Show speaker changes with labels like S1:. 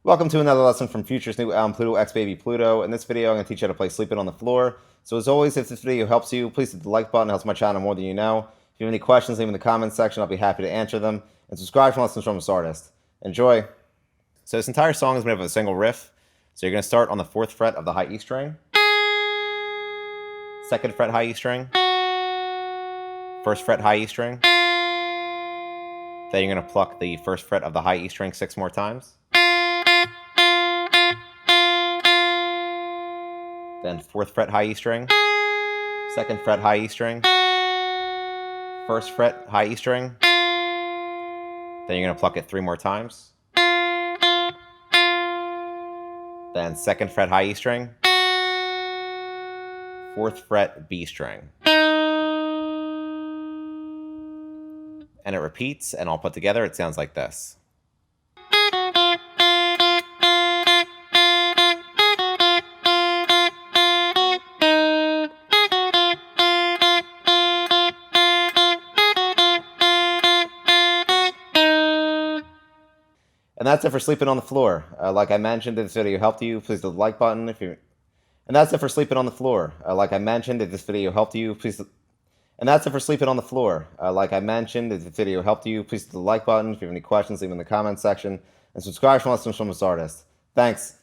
S1: Welcome to another lesson from Future's new album, Pluto X Baby Pluto. In this video, I'm going to teach you how to play Sleeping on the Floor. So as always, if this video helps you, please hit the like button. It helps my channel more than you know. If you have any questions, leave them in the comments section. I'll be happy to answer them. And subscribe for lessons from this artist. Enjoy. So this entire song is made up of a single riff. So you're going to start on the 4th fret of the high E string, 2nd fret high E string, 1st fret high E string. Then you're going to pluck the 1st fret of the high E string 6 more times. Then 4th fret high E string, 2nd fret high E string, 1st fret high E string. Then you're going to pluck it 3 more times. Then 2nd fret high E string, 4th fret B string. And it repeats, and all put together, it sounds like this. And that's it for Sleeping on the Floor. Like I mentioned, if this video helped you, please hit the like button. And that's it for Sleeping on the Floor. Like I mentioned, if this video helped you, please. And that's it for Sleeping on the Floor. Like I mentioned, if this video helped you, please hit the like button. If you have any questions, leave them in the comments section. And subscribe for lessons from this artist. Thanks.